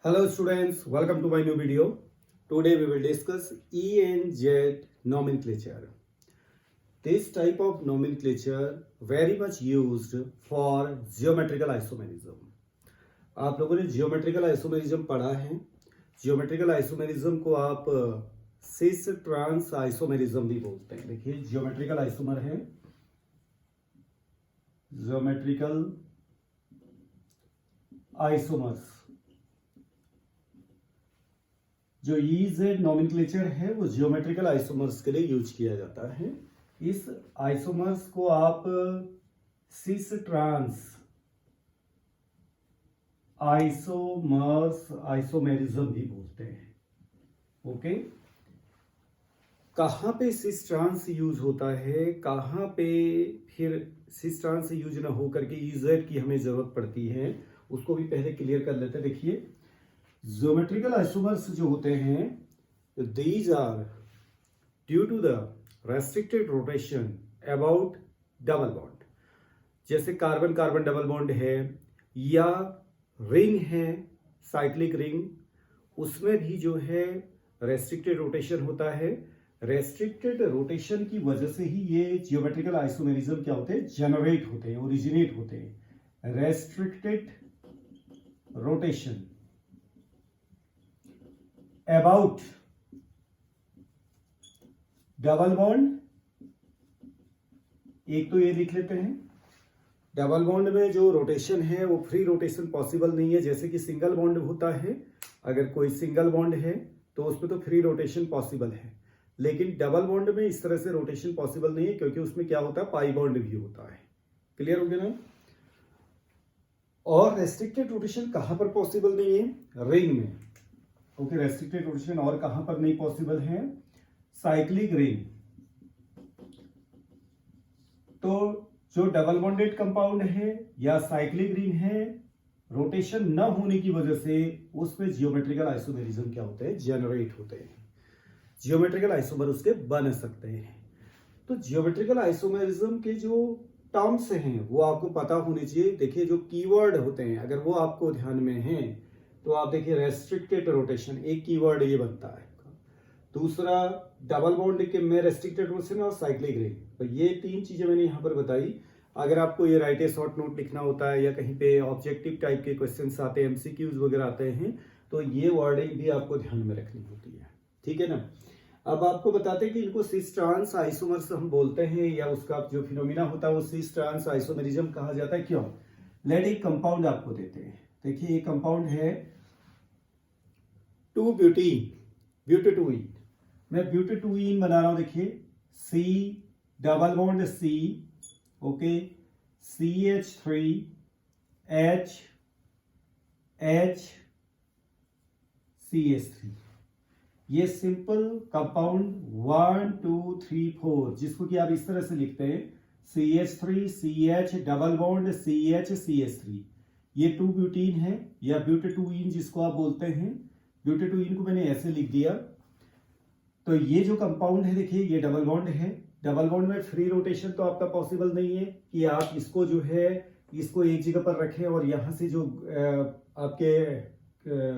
Hello students, welcome to my new video. Today we will discuss E and Z nomenclature. This type of nomenclature very much used for geometrical isomerism. आप लोगों ने geometrical isomerism पढ़ा है. Geometrical isomerism को आप cis trans isomerism भी बोलते हैं. देखिए geometrical isomer है, geometrical isomers. जो EZ नॉमेनक्लेचर है वो जियोमेट्रिकल आइसोमर्स के लिए यूज किया जाता है. इस आइसोमर्स को आप सिस ट्रांस आइसोमर्स आइसोमेरिज्म भी बोलते हैं. ओके, कहाँ पे सिस ट्रांस यूज होता है, कहाँ पे फिर सिस ट्रांस यूज ना हो करके EZ की हमें जरूरत पड़ती है, उसको भी पहले क्लियर कर लेते हैं. देखिए ज्योमेट्रिकल आइसोमर्स जो होते हैं, these are due to the restricted rotation about double bond. जैसे कार्बन कार्बन डबल बॉन्ड है या रिंग है, साइक्लिक रिंग, उसमें भी जो है रेस्ट्रिक्टेड रोटेशन होता है. रेस्ट्रिक्टेड रोटेशन की वजह से ही ये जियोमेट्रिकल आइसोमेरिज्म क्या होते हैं, जनरेट होते हैं, ओरिजिनेट होते हैं. Restricted rotation about double bond. एक तो ये लिख लेते हैं, डबल बॉन्ड में जो रोटेशन है वो फ्री रोटेशन पॉसिबल नहीं है. जैसे कि सिंगल बॉन्ड होता है, अगर कोई सिंगल बॉन्ड है तो उसमें तो फ्री रोटेशन पॉसिबल है, लेकिन डबल बॉन्ड में इस तरह से रोटेशन पॉसिबल नहीं है, क्योंकि उसमें क्या होता है, पाई बॉन्ड भी होता है. क्लियर हो गया ना. और रेस्ट्रिक्टेड रोटेशन कहां पर पॉसिबल नहीं है, रिंग में. ओके, रेस्ट्रिक्टेड रोटेशन और कहां पर नहीं पॉसिबल है, साइक्लिक रिंग. तो जो डबल बॉन्डेड कंपाउंड है या साइक्लिक रिंग है, रोटेशन न होने की वजह से उसमें जियोमेट्रिकल आइसोमेरिज्म क्या होते हैं, जनरेट होते हैं. जियोमेट्रिकल आइसोमर उसके बन सकते हैं. तो जियोमेट्रिकल आइसोमेरिज्म के जो टर्म्स हैं वो आपको पता होने चाहिए. देखिए जो कीवर्ड होते हैं, अगर वो आपको ध्यान में है तो आप देखिए रेस्ट्रिक्टेड रोटेशन, एक कीवर्ड ये बनता है. दूसरा डबल बॉन्ड के में रेस्ट्रिक्टेड रोटेशन और साइक्लिक रिंग. तो ये तीन चीजें मैंने यहाँ पर बताई. अगर आपको ये राइट ए शॉर्ट नोट लिखना होता है या कहीं पे ऑब्जेक्टिव टाइप के क्वेश्चंस आते हैं, एमसीक्यूज वगैरह आते हैं, तो ये वर्डिंग भी आपको ध्यान में रखनी होती है. ठीक है ना. अब आपको बताते हैं कि इनको सिस ट्रांस आइसोमर्स हम बोलते हैं, या उसका जो फिनोमिना होता है वो सिस ट्रांस आइसोमेरिज्म कहा जाता है. क्यों? लेट एक कंपाउंड आपको देते हैं. देखिए ये कंपाउंड है 2-ब्यूटीन. मैं ब्यूटेटुइन बना रहा हूं. देखिए C double bond C, okay, CH3 H H CH3. ये सिंपल कंपाउंड 1 2 3 4, जिसको कि आप इस तरह से लिखते हैं CH3 CH double bond CH CH3. ये 2-ब्यूटीन है या ब्यूटेटुइन जिसको आप बोलते हैं. ब्यूटेटुइन को मैंने ऐसे लिख दिया. तो ये जो कंपाउंड है, देखिए ये डबल बॉन्ड है. डबल बॉन्ड में फ्री रोटेशन तो आपका पॉसिबल नहीं है कि आप इसको जो है इसको एक जगह पर रखें और यहां से जो आपके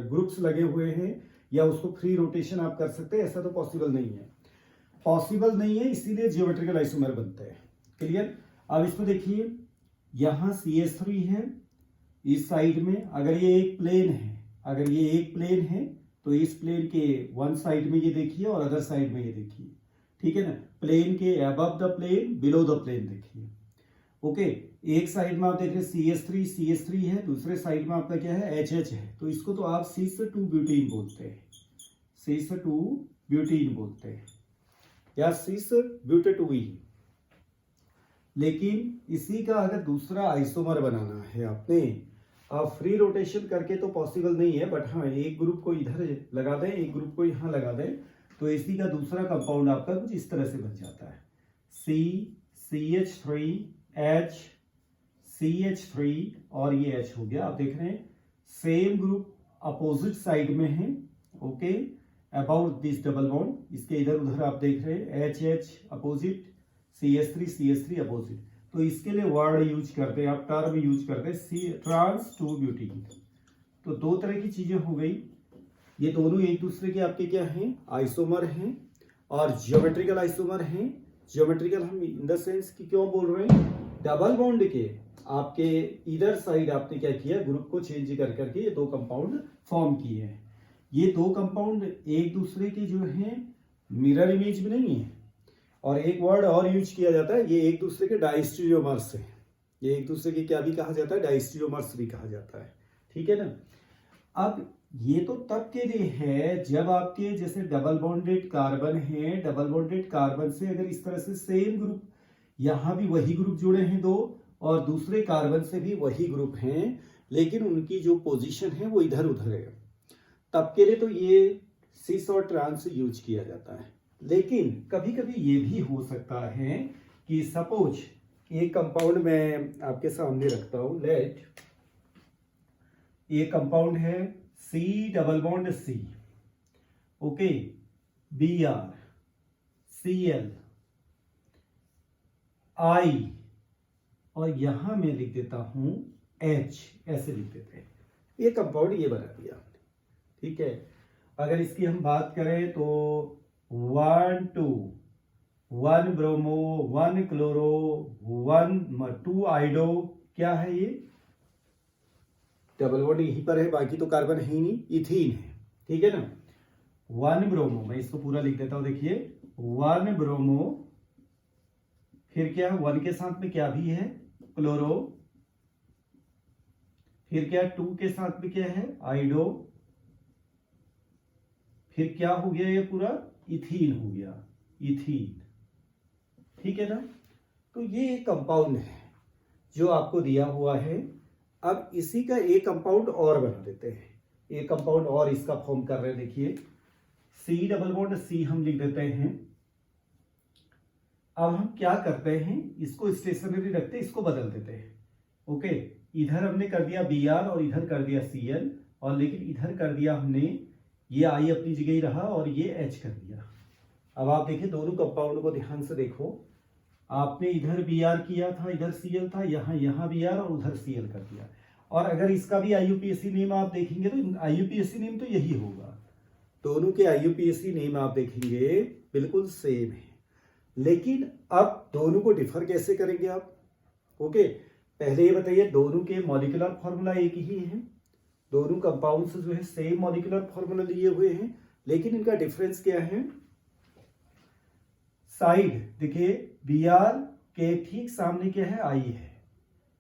ग्रुप्स लगे हुए हैं या उसको फ्री रोटेशन आप कर सकते हैं, ऐसा तो पॉसिबल नहीं है. इसीलिए जियोमेट्रिकल आइसोमर बनते हैं. क्लियर. अब इसमें देखिए यहां CH3 है, इस साइड में अगर ये एक प्लेन है तो इस प्लेन के वन साइड में ये देखिए और अदर साइड में ये देखिए. ठीक है ना. प्लेन के above the plane, below the plane देखिए. ओके, एक साइड में आप देख रहे हैं CH3 है, दूसरे साइड में आपका क्या है, HH है. तो इसको तो आप cis2-ब्यूटीन बोलते हैं या cis-ब्यूटेटुइन. लेकिन इसी का अगर दूसरा आइसोमर बनाना है आपने, आप फ्री रोटेशन करके तो पॉसिबल नहीं है, बट हाँ एक ग्रुप को इधर लगा दें, एक ग्रुप को यहां लगा दें, तो इसी का दूसरा कंपाउंड आपका कुछ इस तरह से बन जाता है. CH3 H CH3 और ये H हो गया. आप देख रहे हैं सेम ग्रुप अपोजिट साइड में है. Okay, about this double bond, इसके इधर उधर आप देख रहे हैं HH अपोजिट, CH3 अपोजिट. तो इसके लिए वर्ड यूज करते हैं, आप टर्म यूज करते हैं ट्रांस 2-ब्यूटीन. तो दो तरह की चीजें हो गई, ये दोनों एक दूसरे के आपके क्या हैं, आइसोमर हैं और जियोमेट्रिकल आइसोमर हैं। जियोमेट्रिकल हम इन द सेंस कि क्यों बोल रहे हैं, डबल बॉन्ड के आपके इधर साइड आपने क्या किया, ग्रुप को चेंज कर करके ये दो कंपाउंड फॉर्म किए हैं। ये दो कंपाउंड एक दूसरे के जो हैं मिरर इमेज में नहीं है, और एक वर्ड और यूज किया जाता है, ये एक दूसरे के डाइस्टीरियोमर्स हैं। ये एक दूसरे के क्या भी कहा जाता है, डाइस्टीरियोमर्स भी कहा जाता है, ठीक है ना। अब ये तो तब के लिए है जब आपके जैसे डबल बॉन्डेड कार्बन है, डबल बॉन्डेड कार्बन से अगर इस तरह से सेम ग्रुप, यहां भी वही ग्रुप जुड़े हैं दो, और दूसरे कार्बन से भी वही ग्रुप हैं, लेकिन उनकी जो पोजीशन है वो इधर उधर है, तब के लिए तो ये सिस और ट्रांस यूज किया जाता है। लेकिन कभी कभी ये भी हो सकता है कि सपोज एक कंपाउंड मैं आपके सामने रखता हूं, लेट ये कंपाउंड है C double bond C, okay, Br Cl I, और यहां मैं लिख देता हूं H, ऐसे लिख देते हैं। ये कंपाउंड ये बना दिया, ठीक है। अगर इसकी हम बात करें तो 1 2 1 ब्रोमो 1 क्लोरो 2 आइडो, क्या है ये, डबल बॉन्ड यहीं पर है, बाकी तो कार्बन है ही नहीं, इथीन है, ठीक है ना। 1 ब्रोमो, मैं इसको पूरा लिख देता हूं, देखिए 1 ब्रोमो, फिर क्या 1 के साथ में क्या भी है, क्लोरो, फिर क्या 2 के साथ में क्या है, आइडो, फिर क्या हो गया, ये पूरा इथीन हो गया, इथीन, ठीक है ना। तो ये एक कंपाउंड है जो आपको दिया हुआ है। अब इसी का एक कंपाउंड और बना देते हैं, एक कंपाउंड और इसका फॉर्म कर रहे हैं, देखिए C डबल बॉन्ड C हम लिख देते हैं। अब हम क्या करते हैं, इसको स्टेशनरी रखते हैं, इसको बदल देते हैं, ओके। इधर हमने कर दिया Br और इधर कर दिया Cl, और लेकिन इधर कर दिया हमने, ये I अपनी जगह ही रहा और ये H कर दिया। अब आप देखिए दोनों कंपाउंड को ध्यान से देखो, आपने इधर Br किया था, इधर Cl था, यहाँ Br और उधर Cl कर दिया। और अगर इसका भी IUPAC नेम आप देखेंगे तो IUPAC नेम तो यही होगा, दोनों के IUPAC नेम आप देखेंगे बिल्कुल सेम है। लेकिन अब दोनों को डिफर कैसे करेंगे आप, ओके। पहले ये बताइए, दोनों के मॉलिक्यूलर फॉर्मूला एक ही है, दोनों कंपाउंड्स जो है सेम मॉलिक्यूलर फॉर्मूला लिए हुए हैं, लेकिन इनका डिफरेंस क्या है, साइड देखिए Br के ठीक सामने क्या है, I है,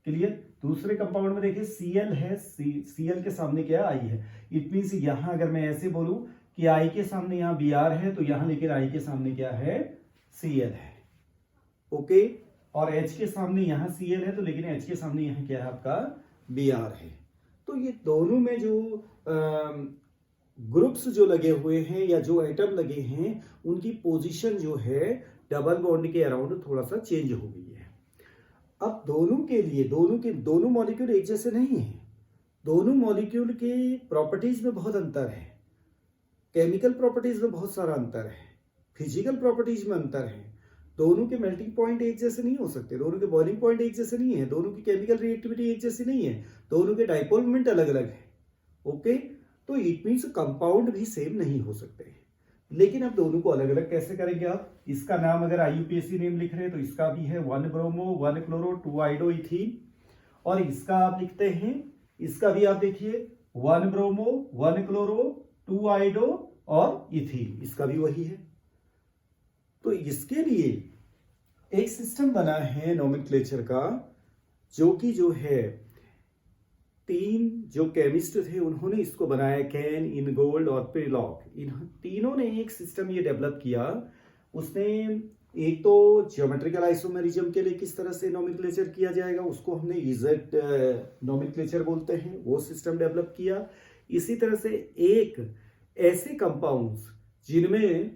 क्लियर। दूसरे कंपाउंड में देखिए Cl है, Cl के सामने क्या है, I है। इट मीन्स यहां अगर मैं ऐसे बोलूं कि I के सामने यहाँ Br है, तो यहां लेकिन I के सामने क्या है, Cl है, ओके। और H के सामने यहाँ Cl है, तो लेकिन H के सामने यहाँ क्या है आपका, Br है। तो ये दोनों में जो ग्रुप्स जो लगे हुए हैं या जो एटम लगे हैं, उनकी पोजीशन जो है डबल बॉन्ड के अराउंड थोड़ा सा चेंज हो गई है। अब दोनों के लिए दोनों मॉलिक्यूल एक जैसे नहीं है, दोनों मॉलिक्यूल के प्रॉपर्टीज में बहुत अंतर है, केमिकल प्रॉपर्टीज में बहुत सारा अंतर है, फिजिकल प्रॉपर्टीज में अंतर है। दोनों के मेल्टिंग पॉइंट एक जैसे नहीं हो सकते, दोनों के बॉइलिंग पॉइंट एक जैसे नहीं है, दोनों की केमिकल रिएक्टिविटी एक जैसी नहीं है, दोनों के डाइपोल मोमेंट अलग अलग है, ओके। तो इट मीन्स कंपाउंड भी सेम नहीं हो सकते। लेकिन अब दोनों को अलग अलग कैसे करेंगे आप, इसका नाम अगर IUPAC नेम लिख रहे हैं तो इसका भी है 1 ब्रोमो 1 क्लोरो 2 आइडो इथीन, और इसका आप लिखते हैं, इसका भी आप देखिए 1 ब्रोमो 1 क्लोरो 2 आइडो और इथीन, इसका भी वही है। तो इसके लिए एक सिस्टम बना है नोमेनक्लेचर का, जो है 3 जो केमिस्ट थे उन्होंने इसको बनाया, कैन, इनगोल्ड और प्रिलॉक। इन तीनों ने एक सिस्टम ये डेवलप किया। उसने एक तो ज्योमेट्रिकल आइसोमेरिज्म के लिए किस तरह से नोमेनक्लेचर किया जाएगा, उसको हमने इजेड नोमेनक्लेचर बोलते हैं, वो सिस्टम डेवलप किया। इसी तरह से एक ऐसे कंपाउंड्स जिनमें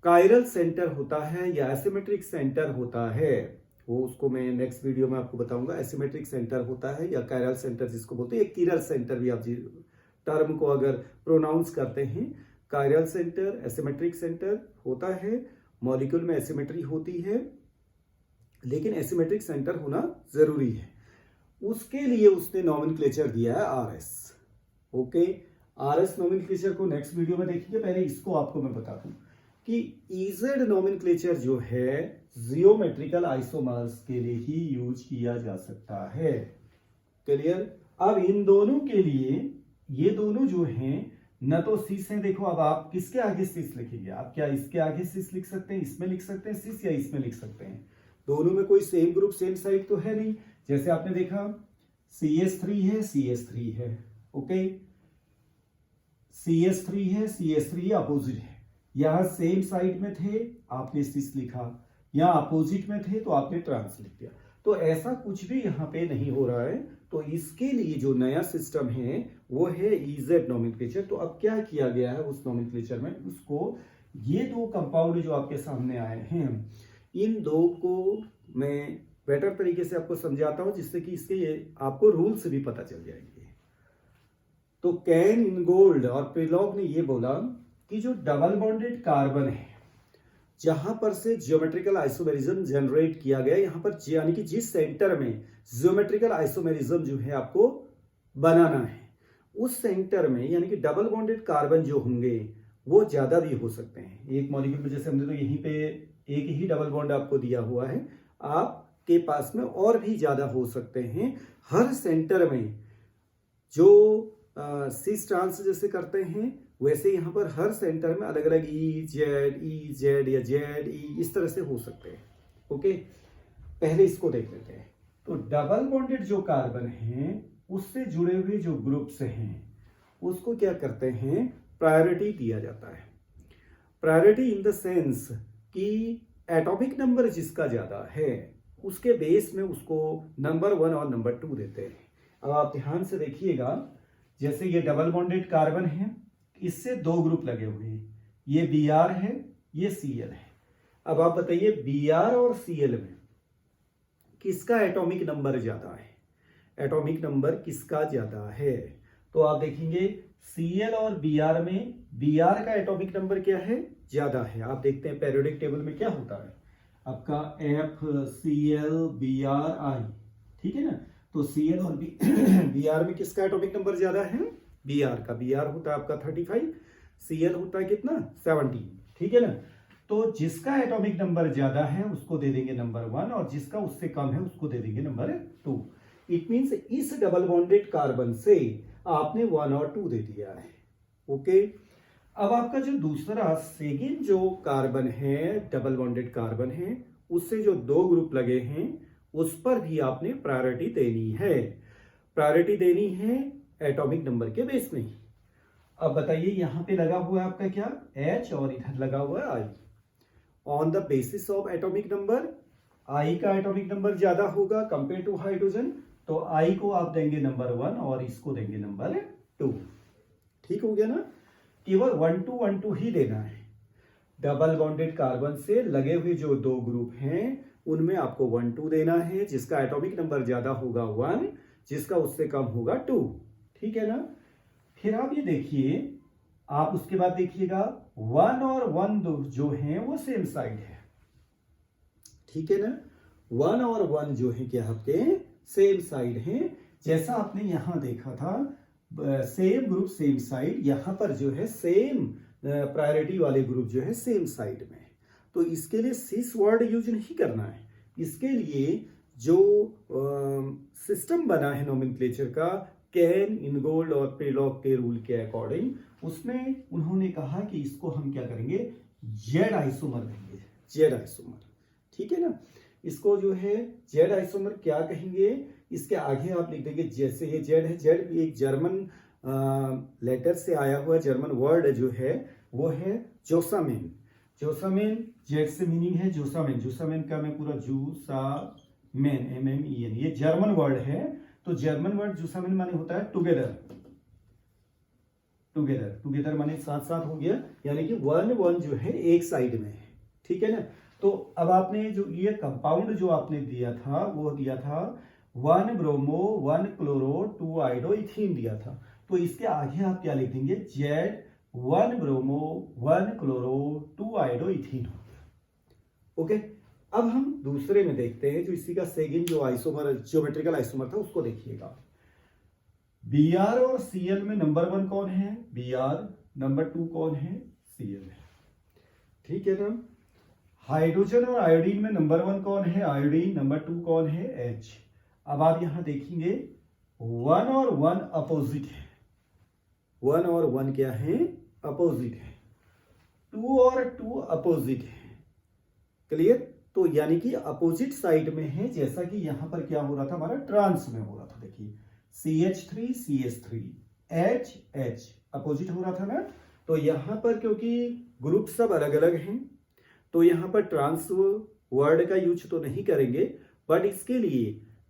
कायरल सेंटर होता है या एसिमेट्रिक सेंटर होता है, वो उसको मैं नेक्स्ट वीडियो में आपको बताऊंगा। एसिमेट्रिक सेंटर होता है या कायरल सेंटर जिसको बोलते हैं, एक किरल सेंटर भी आप टर्म को अगर प्रोनाउंस करते हैं, कायरल सेंटर एसिमेट्रिक सेंटर होता है। मॉलिक्यूल में एसिमेट्री होती है, लेकिन एसिमेट्रिक सेंटर होना जरूरी है। उसके लिए उसने नोमेनक्लेचर दिया है RS, ओके, RS नोमेनक्लेचर को नेक्स्ट वीडियो में देखेंगे। पहले इसको आपको मैं बता दूं कि EZ नोमेनक्लेचर जो है जियोमेट्रिकल आइसोमर्स के लिए ही यूज किया जा सकता है। क्लियर? अब इन दोनों के लिए ये दोनों जो हैं न तो सिस हैं। देखो अब आप किसके आगे सिस लिखेंगे? आप क्या इसके आगे सिस लिख सकते हैं, इसमें लिख सकते हैं सिस, या इसमें लिख सकते हैं? दोनों में कोई सेम ग्रुप सेम साइड तो है नहीं। जैसे आपने देखा CH3 है, CH3 है, ओके, CH3 है, CH3 अपोजिट है। यहां सेम साइड में थे आपने सिस लिखा, यहां अपोजिट में थे तो आपने ट्रांस लिख दिया। तो ऐसा कुछ भी यहाँ पे नहीं हो रहा है। तो इसके लिए जो नया सिस्टम है वो है EZ नोमेनक्लेचर। तो अब क्या किया गया है उस नोमेनक्लेचर में, उसको ये दो कंपाउंड जो आपके सामने आए हैं, इन दो को मैं बेटर तरीके से आपको समझाता हूं जिससे कि इसके ये आपको रूल्स भी पता चल जाएंगे। तो कैन, इनगोल्ड और प्रिलॉग ने ये बोला कि जो डबल बॉन्डेड कार्बन है जहां पर से जियोमेट्रिकल आइसोमेरिज्म जनरेट किया गया, यहां पर यानी कि जिस सेंटर में जियोमेट्रिकल आइसोमेरिज्म जो है आपको बनाना है, उस सेंटर में यानी कि डबल बॉन्डेड कार्बन जो होंगे वो ज्यादा भी हो सकते हैं। एक मॉलिक्यूल में जैसे हमने तो यहीं पे एक ही डबल बॉन्ड आपको दिया हुआ है, आपके पास में और भी ज्यादा हो सकते हैं। हर सेंटर में जो सिस ट्रांस जैसे करते हैं वैसे यहां पर हर सेंटर में अलग अलग EZ या ZE इस तरह से हो सकते हैं। ओके, पहले इसको देख लेते हैं। तो डबल बॉन्डेड जो कार्बन हैं उससे जुड़े हुए जो ग्रुप्स हैं उसको क्या करते हैं, प्रायोरिटी दिया जाता है। प्रायोरिटी इन द सेंस कि एटॉमिक नंबर जिसका ज्यादा है उसके बेस में उसको नंबर 1 और नंबर 2 देते हैं। अब आप ध्यान से देखिएगा, जैसे ये डबल बॉन्डेड कार्बन है, इससे दो ग्रुप लगे हुए हैं, ये Br है, ये Cl है। अब आप बताइए Br और Cl में किसका एटॉमिक नंबर ज्यादा है? एटॉमिक नंबर किसका ज्यादा है? तो आप देखेंगे Cl और Br में Br का एटॉमिक नंबर क्या है? ज्यादा है। आप देखते हैं पेरियोडिक टेबल में क्या होता है आपका FCl Bri, ठीक है ना। तो Cl और Br में किसका एटॉमिक नंबर ज्यादा है? Br का। Br होता है आपका 35, Cl होता है कितना? 17, ठीक है ना। तो जिसका एटॉमिक नंबर ज्यादा है उसको दे देंगे नंबर 1 और जिसका उससे कम है उसको दे देंगे नंबर 2। इट मींस इस डबल बॉन्डेड कार्बन से आपने 1 और 2 दे दिया है। ओके, अब आपका जो दूसरा सेकेंड जो कार्बन है, डबल बॉन्डेड कार्बन है, उससे जो दो ग्रुप लगे हैं उस पर भी आपने प्रायोरिटी देनी है। प्रायोरिटी देनी है एटॉमिक नंबर के बेस में ही। अब बताइए यहां पे लगा हुआ है आपका क्या? H और इधर लगा हुआ है I। On the basis of atomic number, I का एटॉमिक नंबर ज्यादा होगा कंपेयर टू हाइड्रोजन, तो I को आप देंगे नंबर 1 और इसको देंगे नंबर 2। ठीक हो गया ना। केवल 1 2 ही देना है। डबल बॉन्डेड कार्बन से लगे हुए जो दो ग्रुप हैं उनमें आपको 1 2 देना है। जिसका एटॉमिक नंबर ज्यादा होगा 1, जिसका उससे कम होगा 2, ठीक है ना। फिर आप ये देखिए, आप उसके बाद देखिएगा 1 और 1 जो हैं वो सेम साइड है, ठीक है ना। 1 और 1 जो है क्या आपके सेम साइड है। जैसा आपने यहां देखा था सेम ग्रुप सेम साइड, यहां पर जो है सेम प्रायोरिटी वाले ग्रुप जो है सेम साइड में। तो इसके लिए सिस वर्ड यूज नहीं करना है। इसके लिए जो सिस्टम बना है नोमेनक्लेचर का, कैन, इनगोल्ड और प्रिलॉग के रूल के अकॉर्डिंग, उसमें उन्होंने कहा कि इसको हम क्या करेंगे, जेड आइसोमर कहेंगे। जेड आइसोमर, ठीक है ना। इसको जो है जेड आइसोमर क्या कहेंगे, इसके आगे आप लिख देंगे, जैसे ये जेड है, जेड एक जर्मन लेटर से आया हुआ जर्मन वर्ड जो है वो है जोसामेन। जोसामेन जेड से मीनिंग है जोसामेन। जोसामेन का मैं पूरा जूसामेन MMEN, ये जर्मन वर्ड है। तो जर्मन वर्ड जोसामेन माने होता है टुगेदर। टुगेदर, टुगेदर माने साथ साथ हो गया, यानी कि 1 1 जो है एक साइड में है, ठीक है ना। तो अब आपने जो ये कंपाउंड जो आपने दिया था वो दिया था 1 ब्रोमो 1 क्लोरो 2 आइडो इथीन दिया था। तो इसके आगे आप क्या लिख देंगे, जेड 1 ब्रोमो 1 क्लोरो 2 आइडो इथीन हो गया। ओके, अब हम दूसरे में देखते हैं जो इसी का सेकेंड जो आइसोमर ज्योमेट्रिकल आइसोमर था उसको देखिएगा। Br और Cl में नंबर 1 कौन है? Br, नंबर 2 कौन है? Cl है। ठीक है ना। हाइड्रोजन और आयोडीन में नंबर 1 कौन है? आयोडीन, नंबर 2 कौन है? H। अब आप यहां देखेंगे 1 और 1 अपोजिट है, 1 और 1 क्या है? अपोजिट है। 2 और 2 अपोजिट है। क्लियर? तो यानी कि अपोजिट साइड में है, जैसा कि यहां पर क्या हो रहा था, हमारा ट्रांस में हो रहा था। देखिए CH3 CH3 H H opposite हो रहा था ना। तो यहां पर क्योंकि ग्रुप सब अलग अलग हैं, तो यहां पर ट्रांस वर्ड का यूज तो नहीं करेंगे, बट इसके लिए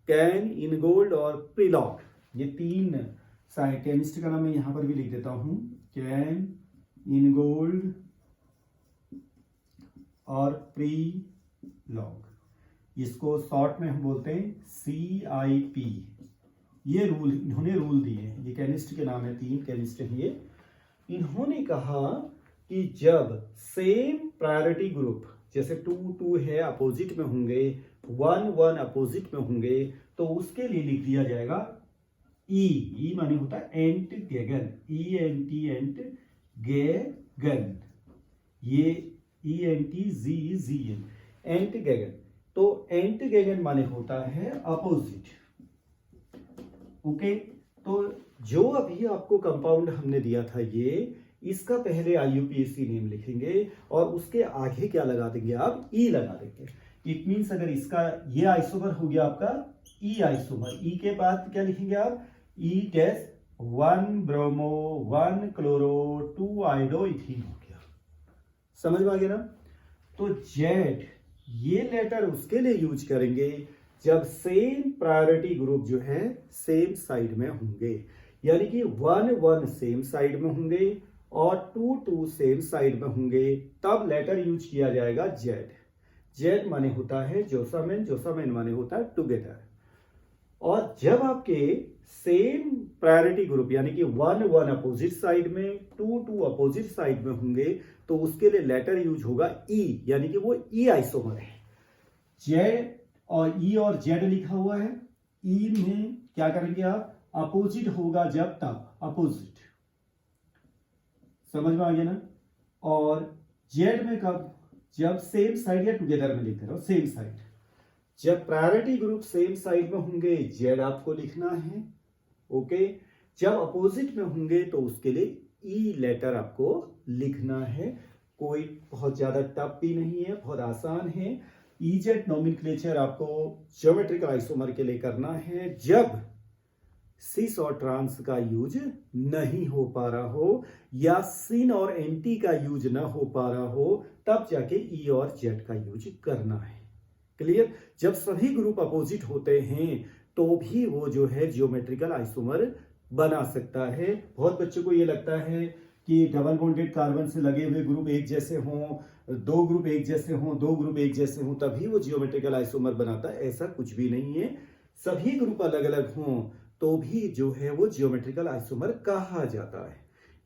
कैन, इनगोल्ड और प्रीलॉग, ये 3 केमिस्ट का नाम मैं यहां पर भी लिख देता हूं, कैन, इनगोल्ड और प्रीलॉग। इसको शॉर्ट में हम बोलते हैं CIP। ये रूल इन्होंने रूल दिए हैं, ये केमिस्ट के नाम है, 3 केमिस्ट हैं ये। इन्होंने कहा कि जब सेम प्रायोरिटी ग्रुप, जैसे 2 है अपोजिट में होंगे, 1 अपोजिट में होंगे, तो उसके लिए लिख दिया जाएगा ई माने होता है एंट गेगन, ENT गेगन, ये ENTGEN एंट गेगन। तो एंट गेगन माने होता है अपोजिट। ओके, तो जो अभी आपको कंपाउंड हमने दिया था ये, इसका पहले IUPAC नेम लिखेंगे और उसके आगे क्या लगा देंगे आप? E लगा देंगे। इट मीन्स अगर इसका ये आइसोमर हो गया आपका E आइसोमर, E के बाद क्या लिखेंगे आप? E dash 1 bromo 1 chloro 2 iodo ethene हो गया। समझ में आ गया ना। तो Z ये लेटर उसके लिए यूज करेंगे जब सेम प्रायोरिटी ग्रुप जो है सेम साइड में होंगे, यानी कि 1 सेम साइड में होंगे और 2 सेम साइड में होंगे, तब लेटर यूज किया जाएगा Z माने होता है जोसामेन माने होता है टुगेदर। और जब आपके सेम प्रायोरिटी ग्रुप यानी कि 1 अपोजिट साइड में, 2 अपोजिट साइड में होंगे, तो उसके लिए लेटर यूज होगा E, यानी कि वो E आइसोमर है। Z और E और Z लिखा हुआ है। E में क्या करेंगे आप? अपोजिट होगा जब तब अपोजिट। समझ में आ गया ना। और Z में कब? जब सेम साइड या टुगेदर में लिख रहे हो, सेम साइड। जब प्रायोरिटी ग्रुप सेम साइड में होंगे Z आपको लिखना है। ओके, जब अपोजिट में होंगे तो उसके लिए E लेटर आपको लिखना है। कोई बहुत ज्यादा टफ भी नहीं है, बहुत आसान है। EZ नोमेनक्लेचर आपको ज्योमेट्रिकल आइसोमर के लिए करना है जब सिस और ट्रांस का यूज नहीं हो पा रहा हो या सिन और एंटी का यूज ना हो पा रहा हो, तब जाके E और Z का यूज करना है। क्लियर? जब सभी ग्रुप अपोजिट होते हैं तो भी वो जो है जियोमेट्रिकल आइसोमर बना सकता है। बहुत बच्चों को ये लगता है कि डबल बॉन्डेड कार्बन से लगे हुए ग्रुप एक जैसे हों, 2 ग्रुप एक जैसे हों, 2 ग्रुप एक जैसे हों, तभी वो जियोमेट्रिकल आइसोमर बनाता है। ऐसा कुछ भी नहीं है। सभी ग्रुप अलग अलग हों तो भी जो है वो जियोमेट्रिकल आइसोमर कहा जाता है,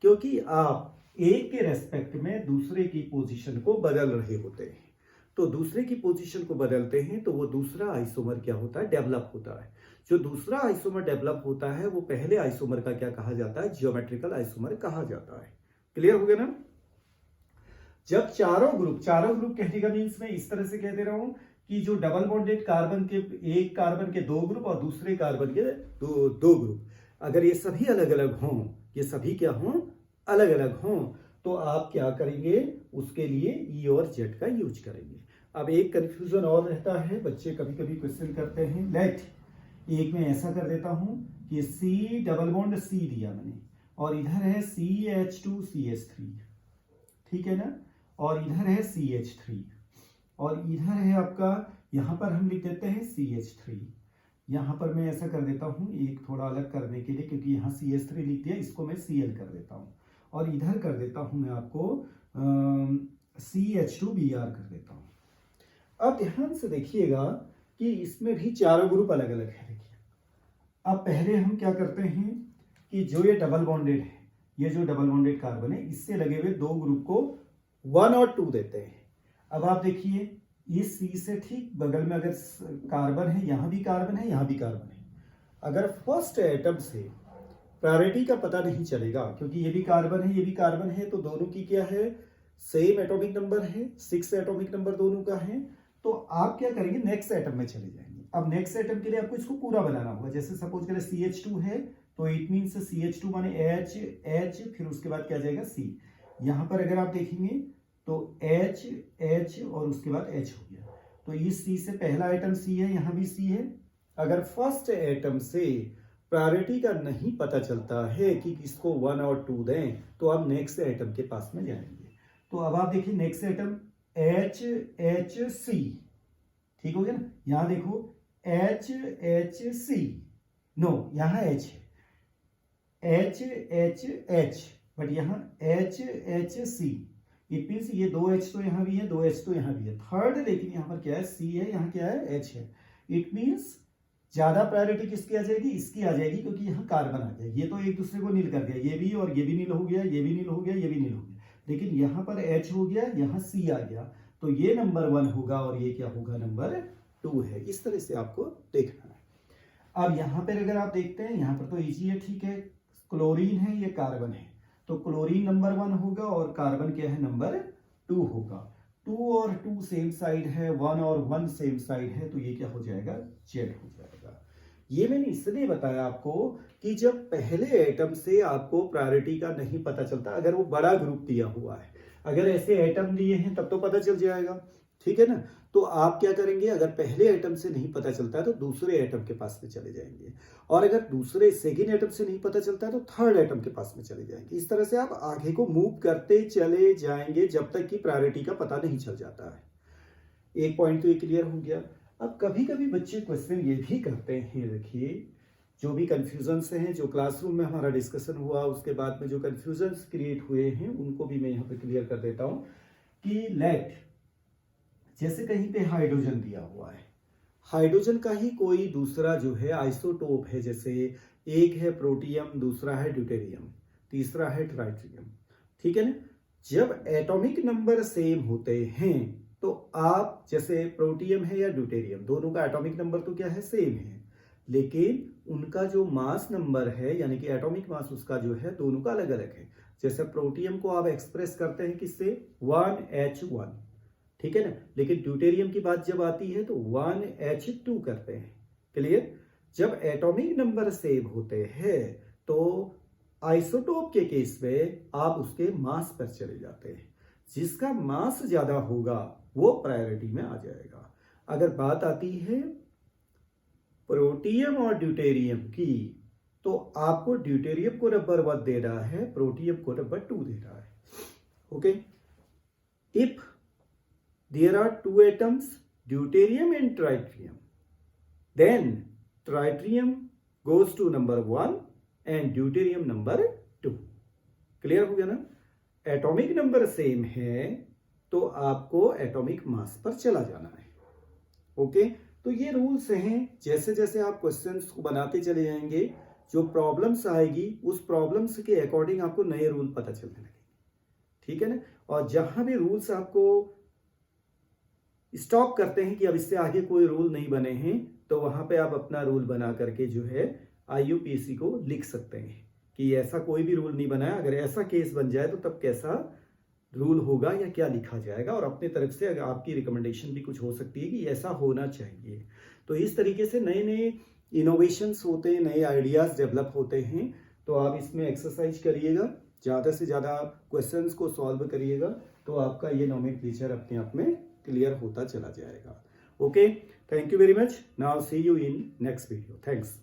क्योंकि आप एक के रेस्पेक्ट में दूसरे की पोजीशन को बदल रहे होते हैं। तो दूसरे की पोजीशन को बदलते हैं तो वो दूसरा आइसोमर क्या होता है? डेवलप होता है। जो दूसरा आइसोमर डेवलप होता है वो पहले आइसोमर का क्या कहा जाता है? जियोमेट्रिकल आइसोमर कहा जाता है। क्लियर हो गया ना। जब चारों ग्रुप कहने का मीन्स मैं इस तरह से कह दे रहा हूं कि जो डबल बॉन्डेड कार्बन के, एक कार्बन के 2 ग्रुप और दूसरे कार्बन के दो ग्रुप, अगर ये सभी अलग अलग हों, ये सभी क्या हों? अलग अलग हों, तो आप क्या करेंगे? उसके लिए E और Z का यूज करेंगे। अब एक कंफ्यूजन और रहता है, बच्चे कभी कभी क्वेश्चन करते हैं, लेट एक में ऐसा कर देता हूं कि C डबल बॉन्ड C दिया मैंने और इधर है CH2CH3, ठीक है ना, और इधर है CH3 और इधर है आपका, यहां पर हम लिख देते हैं CH3। यहां पर मैं ऐसा कर देता हूं एक थोड़ा अलग करने के लिए, क्योंकि यहां CH3 लिख दिया, इसको मैं Cl कर देता हूं और इधर कर देता हूं मैं आपको CH2Br कर देता हूं। अब ध्यान से देखिएगा कि इसमें भी चारों ग्रुप अलग अलग है। देखिए अब पहले हम क्या करते हैं कि जो ये डबल बॉन्डेड है, ये जो डबल बॉन्डेड कार्बन है, इससे लगे हुए 2 ग्रुप को 1 और 2 देते हैं। अब आप देखिए इस C से ठीक बगल में अगर कार्बन है, यहां भी कार्बन है, यहां भी कार्बन है, अगर फर्स्ट एटम से प्रायोरिटी का पता नहीं चलेगा, क्योंकि ये भी कार्बन है, ये भी कार्बन है, तो दोनों की क्या है, सेम एटॉमिक नंबर है, 6 एटॉमिक नंबर दोनों का है। तो आप क्या करेंगे, नेक्स्ट एटम में चले जाएंगे। अब नेक्स्ट एटम के लिए आपको इसको पूरा बनाना होगा। जैसे सपोज करें CH2 है, तो इट मीन्स CH2 माने H, फिर उसके बाद क्या जाएगा C। यहां पर अगर आप देखेंगे तो H और उसके बाद H हो गया। तो इस C से पहला आइटम C है, यहां भी C है। अगर फर्स्ट एटम से प्रायोरिटी का नहीं पता चलता है कि किसको 1 और 2 दें, तो आप नेक्स्ट एटम के पास में जाएंगे। तो अब आप देखिए नेक्स्ट एटम HC, ठीक हो गया ना। यहां देखो HC, नो यहां H है, HH, बट यहां HC। इट मीन्स ये 2 H तो यहां भी है, 2 H तो यहां भी है। थर्ड लेकिन यहां पर क्या है, C है, यहां क्या है, H है। इट मीन्स ज्यादा प्रायोरिटी किसकी आ जाएगी, इसकी आ जाएगी, क्योंकि यहाँ कार्बन आ गया। ये तो एक दूसरे को नील कर गया, ये भी और ये भी नील हो गया, ये भी नील हो गया, ये भी नील हो गया। लेकिन यहाँ पर H हो गया, यहाँ C आ गया, तो ये नंबर 1 होगा और ये क्या होगा, नंबर 2 है। इस तरह से आपको देखना है। अब यहाँ पर अगर आप देखते हैं, यहाँ पर तो इजी है, ठीक है, क्लोरीन है, ये कार्बन है, तो क्लोरीन नंबर 1 होगा और कार्बन क्या है, नंबर 2 होगा। 2 और 2 सेम साइड है, 1 और 1 सेम साइड है, तो ये क्या हो जाएगा, जेड हो जाएगा। ये मैंने इसलिए बताया आपको कि जब पहले एटम से आपको प्रायोरिटी का नहीं पता चलता, अगर वो बड़ा ग्रुप दिया हुआ है, अगर ऐसे एटम दिए हैं तब तो पता चल जाएगा, ठीक है ना। तो आप क्या करेंगे, अगर पहले एटम से नहीं पता चलता है तो दूसरे एटम के पास में चले जाएंगे, और अगर दूसरे सेकेंड एटम से नहीं पता चलता है तो थर्ड एटम के पास में चले जाएंगे। इस तरह से आप आगे को मूव करते चले जाएंगे जब तक कि प्रायोरिटी का पता नहीं चल जाता है। एक पॉइंट तो ये क्लियर हो गया। अब कभी कभी बच्चे क्वेश्चन ये भी करते हैं, देखिए जो भी कंफ्यूजन हैं, जो क्लासरूम में हमारा डिस्कशन हुआ उसके बाद में जो कंफ्यूजन क्रिएट हुए हैं, उनको भी मैं यहाँ पे क्लियर कर देता हूँ कि लेट, जैसे कहीं पे हाइड्रोजन दिया हुआ है, हाइड्रोजन का ही कोई दूसरा जो है आइसोटोप है, जैसे एक है प्रोटियम, दूसरा है ड्यूटेरियम, तीसरा है ट्राइटियम, ठीक है ना। जब एटॉमिक नंबर सेम होते हैं तो आप, जैसे प्रोटियम है या ड्यूटेरियम, दोनों का एटॉमिक नंबर तो क्या है, सेम है, लेकिन उनका जो मास नंबर है, यानी कि एटॉमिक मास उसका जो है, दोनों का अलग अलग है। जैसे प्रोटियम को आप एक्सप्रेस करते हैं किससे, 1H1, ठीक है ना, लेकिन ड्यूटेरियम की बात जब आती है तो 1H2 करते हैं। क्लियर। जब एटॉमिक नंबर सेम होते हैं तो आइसोटोप के केस में आप उसके मास पर चले जाते हैं। जिसका मास ज्यादा होगा वो प्रायोरिटी में आ जाएगा। अगर बात आती है प्रोटियम और ड्यूटेरियम की, तो आपको ड्यूटेरियम को नंबर 1 दे रहा है, प्रोटियम को नंबर 2 दे रहा है। Okay, if there are 2 atoms, deuterium and tritium, then tritium goes to number 1 and deuterium number 2। Clear हो गया ना। एटॉमिक नंबर सेम है तो आपको एटॉमिक मास पर चला जाना है। ओके, तो ये रूल्स हैं। जैसे जैसे आप क्वेश्चंस को बनाते चले जाएंगे, जो प्रॉब्लम्स आएगी उस प्रॉब्लम्स के अकॉर्डिंग आपको नए रूल पता चलने लगेंगे, ठीक है ना। और जहां भी रूल्स आपको स्टॉप करते हैं कि अब इससे आगे कोई रूल नहीं बने हैं, तो वहां पे आप अपना रूल बना करके जो है IUPAC को लिख सकते हैं कि ऐसा कोई भी रूल नहीं बनाया, अगर ऐसा केस बन जाए तो तब कैसा रूल होगा या क्या लिखा जाएगा, और अपने तरफ से अगर आपकी रिकमेंडेशन भी कुछ हो सकती है कि ऐसा होना चाहिए। तो इस तरीके से नए नए इनोवेशंस होते हैं, नए आइडियाज डेवलप होते हैं। तो आप इसमें एक्सरसाइज करिएगा, ज़्यादा से ज़्यादा क्वेश्चंस को सॉल्व करिएगा, तो आपका ये नोमेनक्लेचर अपने आप में क्लियर होता चला जाएगा। Okay, thank you very much. Now see you in next video. Thanks.